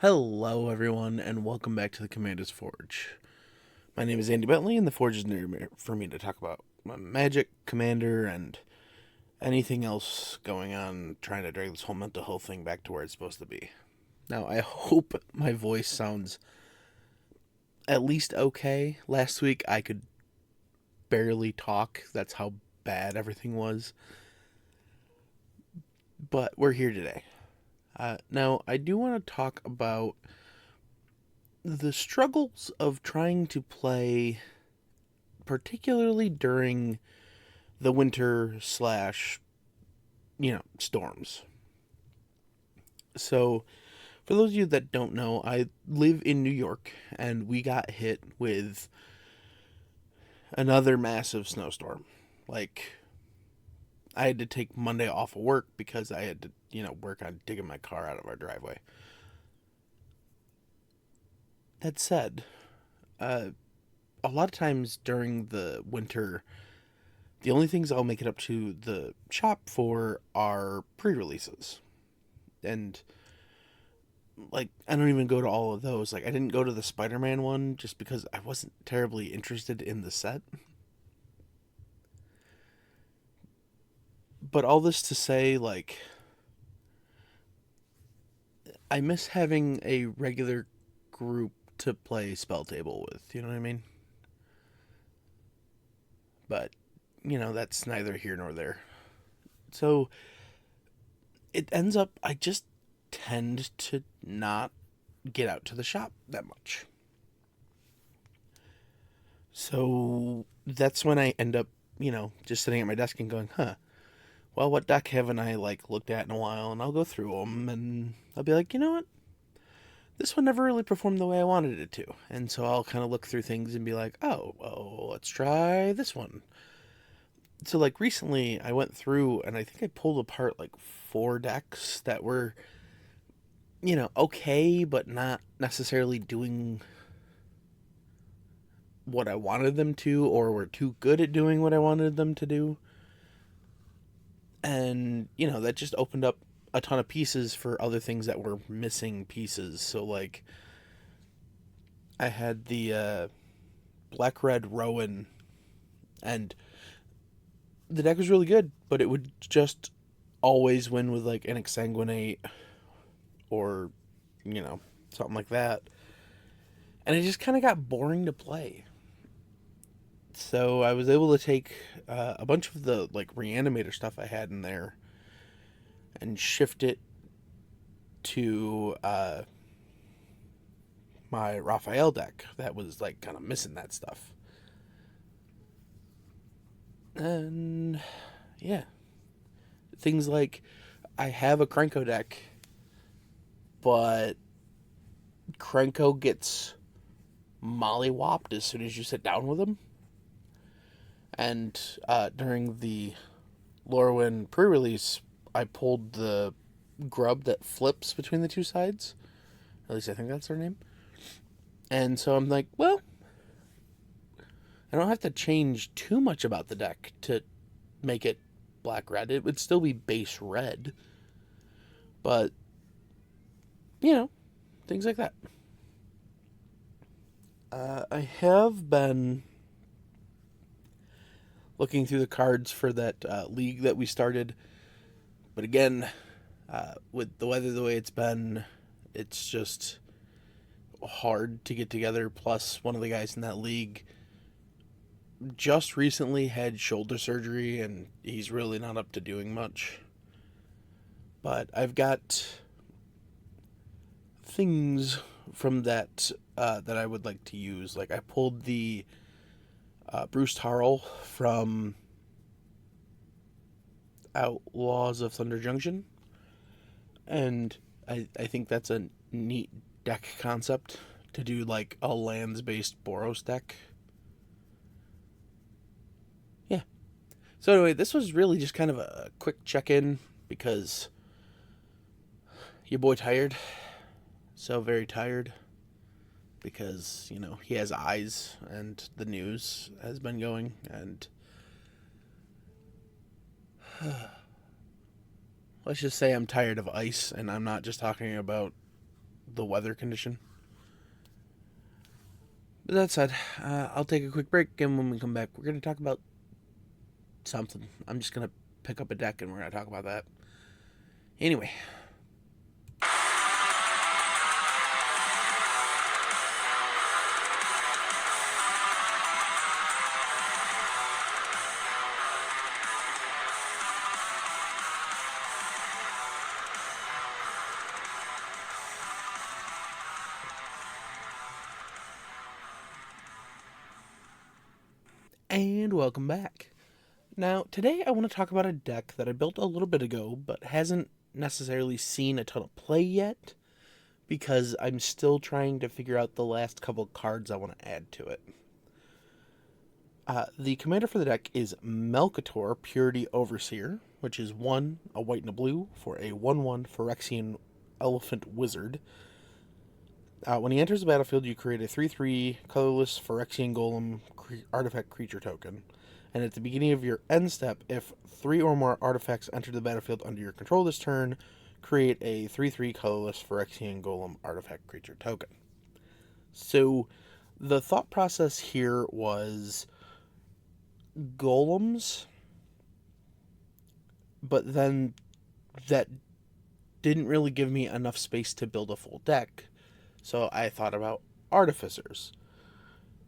Hello, everyone, and welcome back to the Commander's Forge. My name is Andy Bentley, and the Forge is near for me to talk about my magic, Commander, and anything else going on, trying to drag this whole mental health thing back to where it's supposed to be. Now, I hope my voice sounds at least okay. Last week, I could barely talk. That's how bad everything was. But we're here today. Now, I do want to talk about the struggles of trying to play, particularly during the winter slash, storms. So, for those of you that don't know, I live in New York and we got hit with another massive snowstorm. Like, I had to take Monday off of work because I had to, work on digging my car out of our driveway. That said, uh, a lot of times during the winter, the only things I'll make it up to the shop for are pre releases. And like I don't even go to all of those. Like I didn't go to the Spider-Man one just because I wasn't terribly interested in the set. But all this to say, like, I miss having a regular group to play spell table with, you know what I mean? But, that's neither here nor there. So it ends up I just tend to not get out to the shop that much. So that's when I end up, just sitting at my desk and going, well, what deck haven't I, looked at in a while? And I'll go through them and I'll be like, you know what? This one never really performed the way I wanted it to. And so I'll kind of look through things and be like, oh, well, let's try this one. So, recently I went through and I think I pulled apart, four decks that were, okay, but not necessarily doing what I wanted them to, or were too good at doing what I wanted them to do. And, that just opened up a ton of pieces for other things that were missing pieces. So, I had the Black Red Rowan, and the deck was really good, but it would just always win with, an Exsanguinate or, something like that. And it just kind of got boring to play. So I was able to take a bunch of the reanimator stuff I had in there and shift it to my Raphael deck that was kind of missing that stuff. And yeah, things like I have a Krenko deck, but Krenko gets mollywopped as soon as you sit down with him. And during the Lorwyn pre-release, I pulled the grub that flips between the two sides. At least I think that's their name. And so I'm like, well, I don't have to change too much about the deck to make it black red. It would still be base red. But, things like that. I have been looking through the cards for that league that we started. But again, with the weather the way it's been, it's just hard to get together. Plus, one of the guys in that league just recently had shoulder surgery, and he's really not up to doing much. But I've got things from that that I would like to use. Like I pulled the Bruce Tarl from Outlaws of Thunder Junction, and I think that's a neat deck concept to do a lands based Boros deck. Yeah. So anyway, this was really just kind of a quick check in because your boy tired, so very tired because he has eyes and the news has been going and let's just say I'm tired of ice, and I'm not just talking about the weather condition. But that said, I'll take a quick break, and when we come back, we're going to talk about something. I'm just going to pick up a deck, and we're going to talk about that. Anyway. And welcome back. Now, today I want to talk about a deck that I built a little bit ago, but hasn't necessarily seen a ton of play yet, because I'm still trying to figure out the last couple cards I want to add to it. The commander for the deck is Melkator, Purity Overseer, which is 1, a white and a blue, for a 1/1 Phyrexian Elephant Wizard. When he enters the battlefield, you create a 3/3 colorless Phyrexian Golem artifact creature token. And at the beginning of your end step, if 3 or more artifacts enter the battlefield under your control this turn, create a 3/3 colorless Phyrexian Golem artifact creature token. So the thought process here was golems, but then that didn't really give me enough space to build a full deck. So I thought about artificers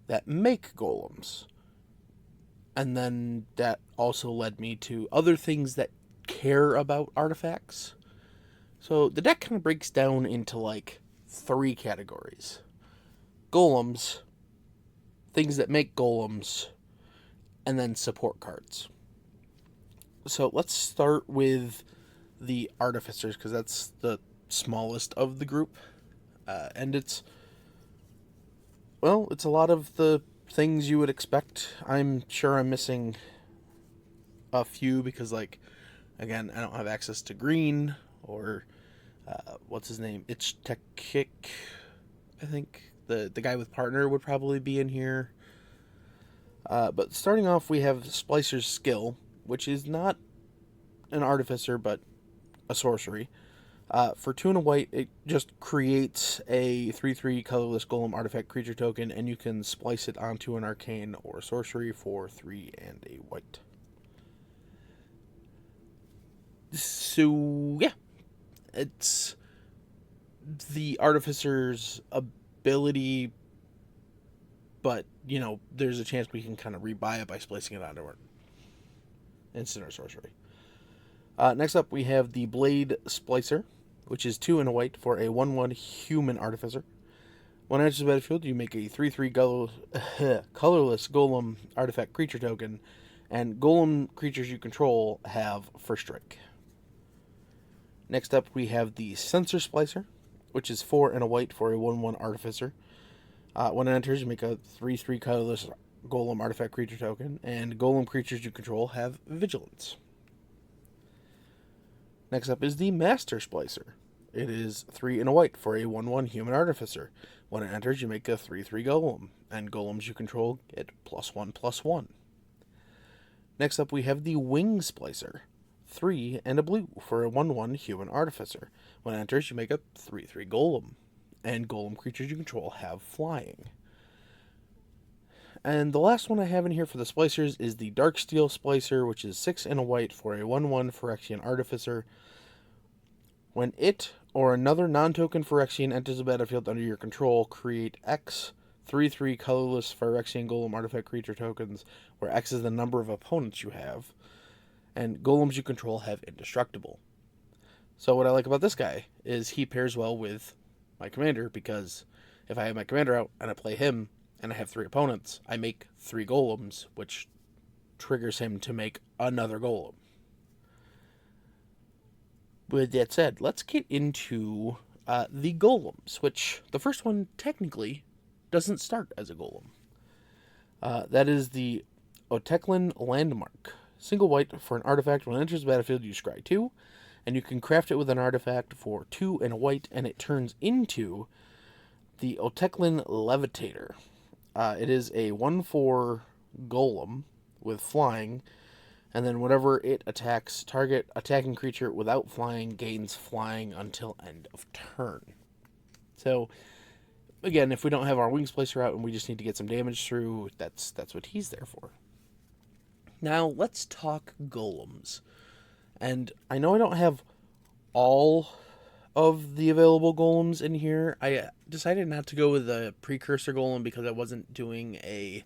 that make golems. And then that also led me to other things that care about artifacts. So the deck kind of breaks down into like 3 categories: golems, things that make golems, and then support cards. So let's start with the artificers, because that's the smallest of the group. And it's a lot of the things you would expect. I'm sure I'm missing a few because, like, again, I don't have access to green, or what's his name? It's Tekik, I think. The guy with partner would probably be in here. But starting off, we have Splicer's Skill, which is not an artificer, but a sorcery. For 2 and a white, it just creates a 3/3 colorless golem artifact creature token, and you can splice it onto an arcane or sorcery for 3 and a white. So, yeah. It's the artificer's ability, but, there's a chance we can kind of rebuy it by splicing it onto an instant or sorcery. Next up, we have the Blade Splicer, which is 2 and a white for a 1/1 human artificer. When it enters the battlefield, you make a 3/3 colorless golem artifact creature token, and golem creatures you control have first strike. Next up, we have the Sensor Splicer, which is 4 and a white for a 1/1 artificer. When it enters, you make a 3/3 colorless golem artifact creature token, and golem creatures you control have vigilance. Next up is the Master Splicer. It is 3 and a white for a 1/1 human artificer. When it enters, you make a 3/3 golem, and golems you control get +1/+1. Next up, we have the Wing Splicer. 3 and a blue for a 1/1 human artificer. When it enters, you make a 3/3 golem, and golem creatures you control have flying. And the last one I have in here for the splicers is the Darksteel Splicer, which is 6 and a white for a 1/1 Phyrexian artificer. When it or another non-token Phyrexian enters the battlefield under your control, create X 3/3 colorless Phyrexian golem artifact creature tokens, where X is the number of opponents you have, and golems you control have indestructible. So what I like about this guy is he pairs well with my commander, because if I have my commander out and I play him and I have 3 opponents, I make 3 golems, which triggers him to make another golem. With that said, let's get into the golems, which the first one technically doesn't start as a golem. That is the Oteklin Landmark. Single white for an artifact. When it enters the battlefield, you scry 2, and you can craft it with an artifact for 2 and a white, and it turns into the Oteklin Levitator. It is a 1/4 golem with flying, and then whenever it attacks, target attacking creature without flying gains flying until end of turn. So, again, if we don't have our Wings Placer out and we just need to get some damage through, that's what he's there for. Now, let's talk Golems. And I know I don't have all of the available Golems in here. I decided not to go with a Precursor Golem because I wasn't doing a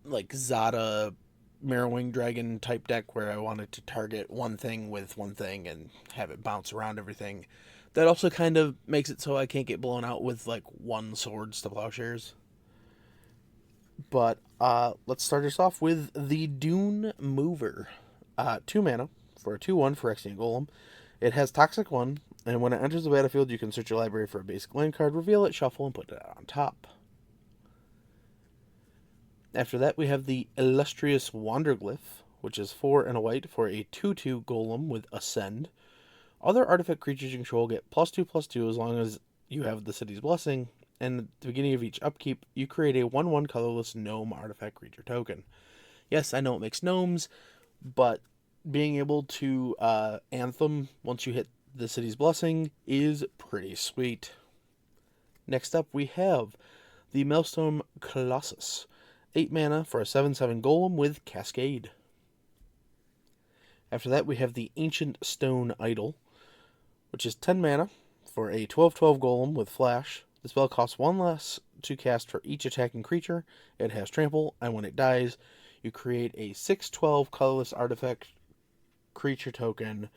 like Zada Marrowwing Dragon type deck where I wanted to target one thing with one thing and have it bounce around everything. That also kind of makes it so I can't get blown out with like one Swords to Plowshares. But let's start us off with the Dune Mover. 2 mana for a 2/1 Phyrexian Golem. It has Toxic 1, and when it enters the battlefield, you can search your library for a basic land card, reveal it, shuffle, and put it on top. After that, we have the Illustrious Wanderglyph, which is 4 and a white for a 2/2 Golem with Ascend. Other artifact creatures you control get +2/+2 as long as you have the City's Blessing, and at the beginning of each upkeep, you create a 1/1 colorless gnome artifact creature token. Yes, I know it makes gnomes, but being able to Anthem once you hit the City's Blessing is pretty sweet. Next up, we have the Maelstrom Colossus. 8 mana for a 7/7 Golem with Cascade. After that, we have the Ancient Stone Idol, which is 10 mana for a 12/12 Golem with Flash. The spell costs 1 less to cast for each attacking creature. It has Trample, and when it dies, you create a 6/12 colorless artifact creature token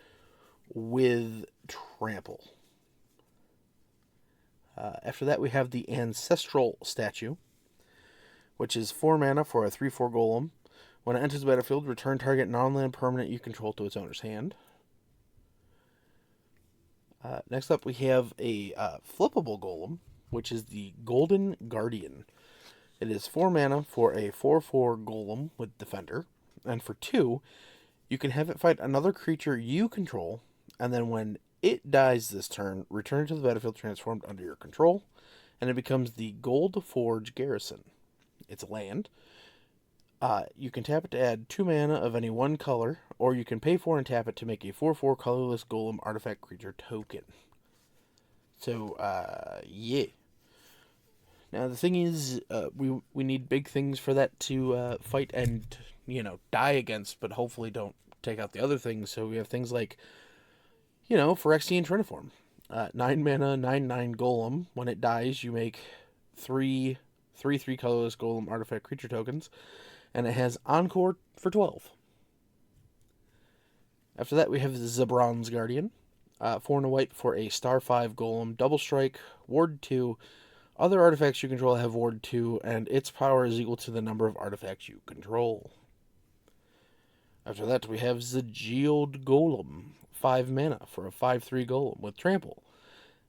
with Trample. After that, we have the Ancestral Statue, which is 4 mana for a 3/4 Golem. When it enters the battlefield, return target non-land permanent you control to its owner's hand. Next up, we have a flippable Golem, which is the Golden Guardian. It is 4 mana for a 4/4 Golem with Defender, and for 2, you can have it fight another creature you control, and then when it dies this turn, return to the battlefield transformed under your control, and it becomes the Gold Forge Garrison. It's a land. You can tap it to add 2 mana of any one color, or you can pay for and tap it to make a 4/4 colorless Golem artifact creature token. So, yeah. Now, the thing is, we need big things for that to fight and, die against, but hopefully don't take out the other things. So we have things like, Phyrexian Triniform. 9 mana, 9/9 Golem. When it dies, you make 3/3 colorless Golem artifact creature tokens, and it has Encore for 12. After that, we have the Zabron's Guardian. 4 and a white for a star 5 Golem, double strike, ward 2. Other artifacts you control have ward 2, and its power is equal to the number of artifacts you control. After that, we have the Geode Golem. 5 mana for a 5/3 Golem with Trample.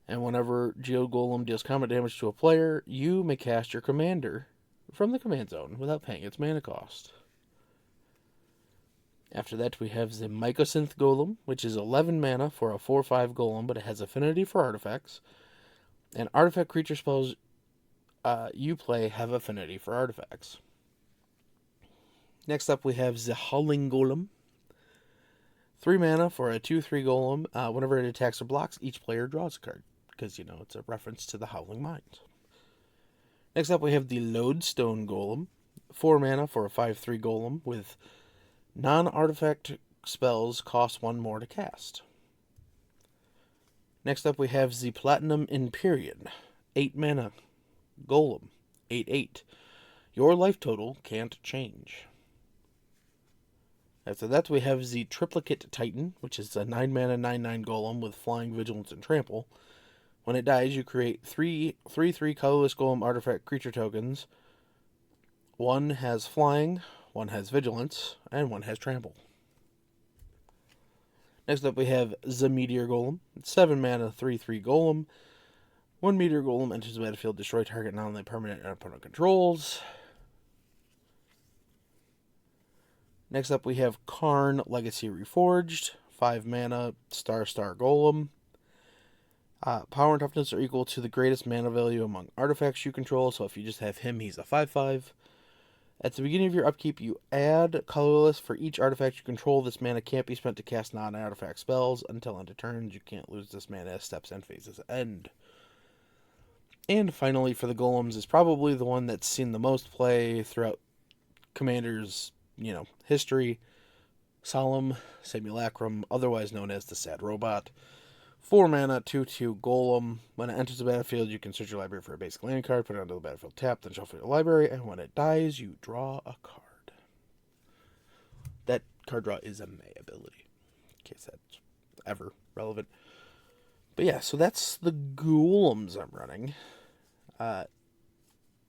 And whenever Geode Golem deals combat damage to a player, you may cast your commander from the command zone without paying its mana cost. After that, we have the Mycosynth Golem, which is 11 mana for a 4/5 Golem, but it has affinity for artifacts. And artifact creature spells you play have affinity for artifacts. Next up, we have the Howling Golem. 3 mana for a 2/3 Golem. Whenever it attacks or blocks, each player draws a card, because, it's a reference to the Howling Mines. Next up, we have the Lodestone Golem. 4 mana for a 5/3 Golem with non-artifact spells cost 1 more to cast. Next up, we have the Platinum Empyrean. 8 mana Golem. 8/8. Your life total can't change. After that, we have the Triplicate Titan, which is a 9 mana 9/9 Golem with Flying, Vigilance, and Trample. When it dies, you create 3/3 colorless Golem artifact creature tokens. 1 has Flying, 1 has Vigilance, and 1 has Trample. Next up, we have the Meteor Golem. It's 7 mana 3/3 Golem. 1 Meteor Golem enters the battlefield, destroy target non-land permanent and opponent controls. Next up, we have Karn Legacy Reforged. 5 mana star Golem. Power and toughness are equal to the greatest mana value among artifacts you control, so if you just have him, he's a 5/5. At the beginning of your upkeep, you add colorless for each artifact you control. This mana can't be spent to cast non-artifact spells until end of turns. You can't lose this mana as steps and phases end. And finally, for the Golems, is probably the one that's seen the most play throughout Commander's, history. Solemn Simulacrum, otherwise known as the Sad Robot. 4 mana, 2/2 Golem. When it enters the battlefield, you can search your library for a basic land card, put it onto the battlefield tapped, then shuffle your library, and when it dies, you draw a card. That card draw is a May ability, in case that's ever relevant. But yeah, so that's the Golems I'm running.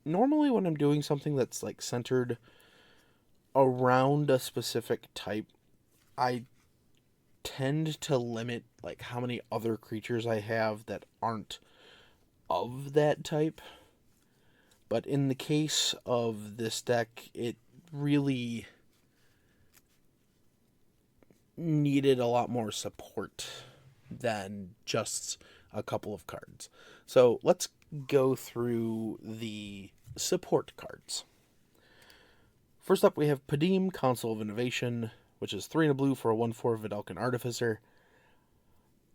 Normally when I'm doing something that's like centered around a specific type, I tend to limit like how many other creatures I have that aren't of that type. But in the case of this deck, it really needed a lot more support than just a couple of cards. So let's go through the support cards. First up, we have Padim, Council of Innovation, which is 3 and a blue for a 1/4 Vidalcan Artificer.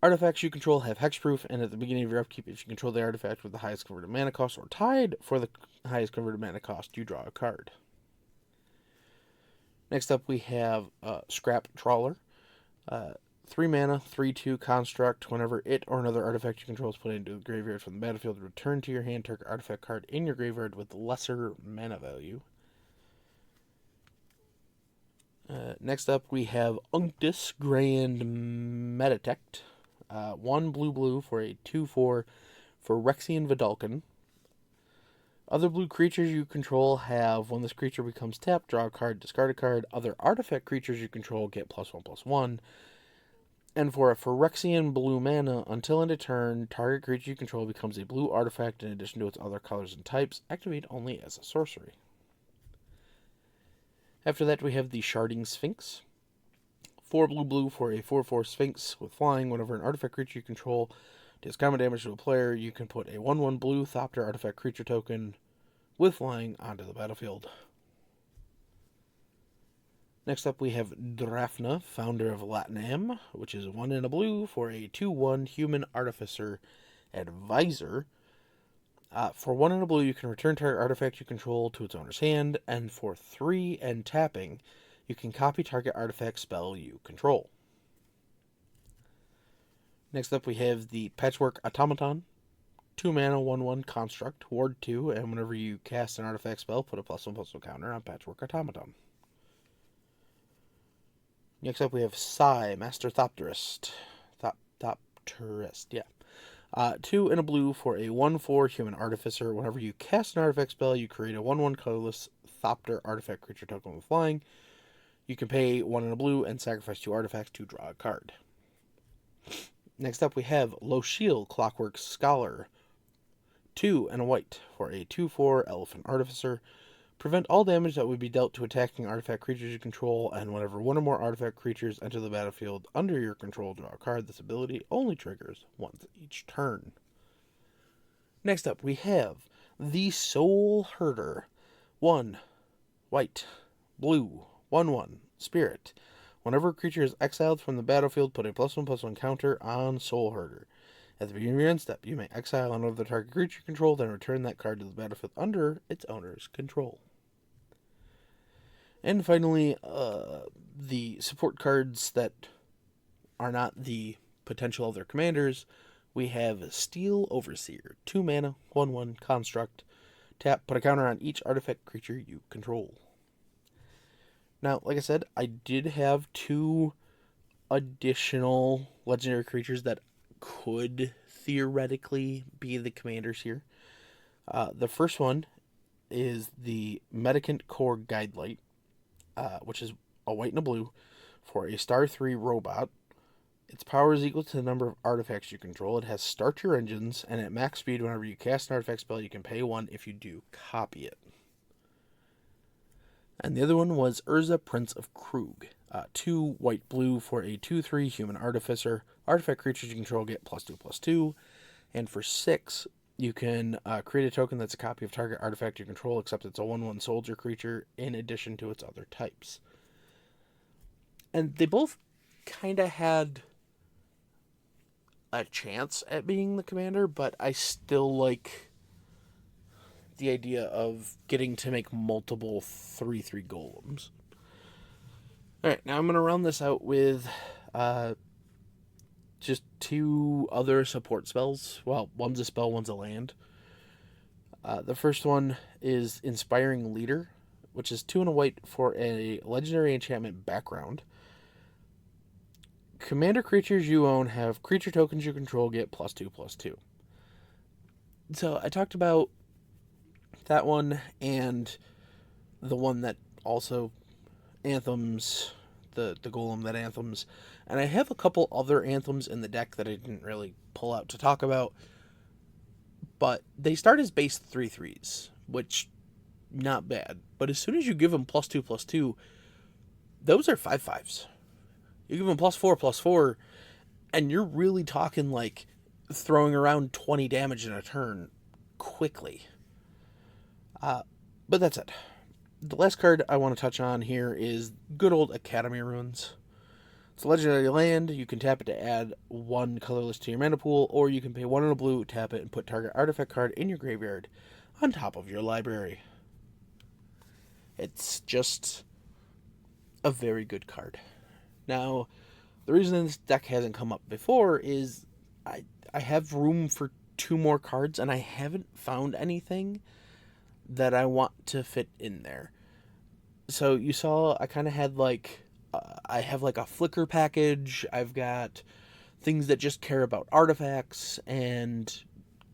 Artifacts you control have hexproof, and at the beginning of your upkeep, if you control the artifact with the highest converted mana cost or tied for the highest converted mana cost, you draw a card. Next up, we have Scrap Trawler. 3 mana, 3/2 construct. Whenever it or another artifact you control is put into the graveyard from the battlefield, return to your hand target artifact card in your graveyard with lesser mana value. Next up, we have Unctus Grand Meditect. 1 blue for a 2/4 for Rexian Vidalcan. Other blue creatures you control have, when this creature becomes tapped, draw a card, discard a card. Other artifact creatures you control get +1/+1. And for a Phyrexian blue mana, until end of turn, target creature you control becomes a blue artifact in addition to its other colors and types. Activate only as a sorcery. After that, we have the Sharding Sphinx. 4 blue for a 4/4 Sphinx with flying. Whenever an artifact creature you control deals combat damage to a player, you can put a 1/1 blue Thopter artifact creature token with flying onto the battlefield. Next up, we have Drafna, founder of Latinam, which is 1 and a blue for a 2/1 human artificer advisor. For 1 and a blue, you can return target artifact you control to its owner's hand, and for 3 and tapping, you can copy target artifact spell you control. Next up, we have the Patchwork Automaton. 2 mana, 1/1 construct, ward 2, and whenever you cast an artifact spell, put a +1/+1 counter on Patchwork Automaton. Next up, we have Psy, Master Thopterist. Thopterist, yeah. 2 and a blue for a 1/4 human artificer. Whenever you cast an artifact spell, you create a 1/1 colorless Thopter artifact creature token with flying. You can pay 1 and a blue and sacrifice 2 artifacts to draw a card. Next up, we have Lochiel, Clockwork Scholar. 2 and a white for a 2/4 elephant artificer. Prevent all damage that would be dealt to attacking artifact creatures you control, and whenever 1 or more artifact creatures enter the battlefield under your control, draw a card. This ability only triggers once each turn. Next up, we have the Soul Herder. 1 white, blue, 1/1 spirit. Whenever a creature is exiled from the battlefield, put a +1/+1 counter on Soul Herder. At the beginning of your end step, you may exile another target creature you control, then return that card to the battlefield under its owner's control. And finally, the support cards that are not the potential of their commanders. We have Steel Overseer. 2 mana, 1/1 construct. Tap, put a counter on each artifact creature you control. Now, like I said, I did have 2 additional legendary creatures that could theoretically be the commanders here. The first one is the Medicant Core Guidelight, which is a white and a blue for a star 3 robot. Its power is equal to the number of artifacts you control. It has start your engines, and at max speed, whenever you cast an artifact spell, you can pay 1. If you do, copy it. And the other one was Urza, Prince of Krug. 2 white-blue for a 2/3 human artificer. Artifact creatures you control get +2/+2. And for 6, you can create a token that's a copy of target artifact you control, except it's a 1/1 soldier creature in addition to its other types. And they both kind of had a chance at being the commander, but I still like the idea of getting to make multiple 3/3 golems. Alright, now I'm going to round this out with just 2 other support spells. Well, one's a spell, one's a land. The first one is Inspiring Leader, which is 2 and a white for a legendary enchantment background. Commander creatures you own have creature tokens you control get +2/+2. So I talked about that one and the one that also anthems, the golem that anthems. And I have a couple other anthems in the deck that I didn't really pull out to talk about. But they start as base 3/3s, which, not bad. But as soon as you give them +2/+2, those are 5/5s. You give them +4/+4, and you're really talking like throwing around 20 damage in a turn quickly. But that's it. The last card I want to touch on here is good old Academy Ruins. It's a legendary land. You can tap it to add 1 colorless to your mana pool, or you can pay 1 and a blue, tap it, and put target artifact card in your graveyard on top of your library. It's just a very good card. Now, the reason this deck hasn't come up before is I have room for 2 more cards, and I haven't found anything that I want to fit in there. So you saw I kind of had like, I have like a flicker package. I've got things that just care about artifacts and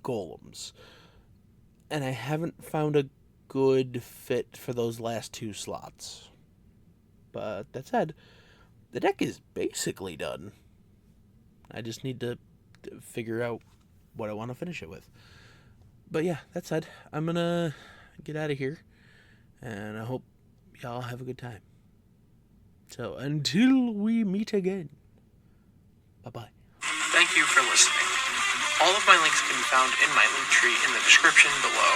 golems. And I haven't found a good fit for those last 2 slots. But that said, the deck is basically done. I just need to figure out what I want to finish it with. But yeah, that said, I'm going to get out of here. And I hope y'all have a good time. So until we meet again, bye-bye. Thank you for listening. All of my links can be found in my link tree in the description below.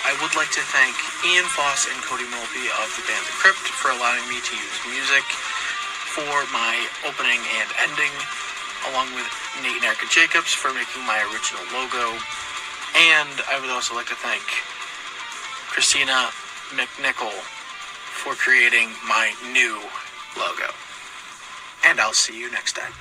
I would like to thank Ian Foss and Cody Mulvey of the band The Crypt for allowing me to use music for my opening and ending, along with Nate and Erica Jacobs for making my original logo. And I would also like to thank Christina McNichol for creating my new logo. And I'll see you next time.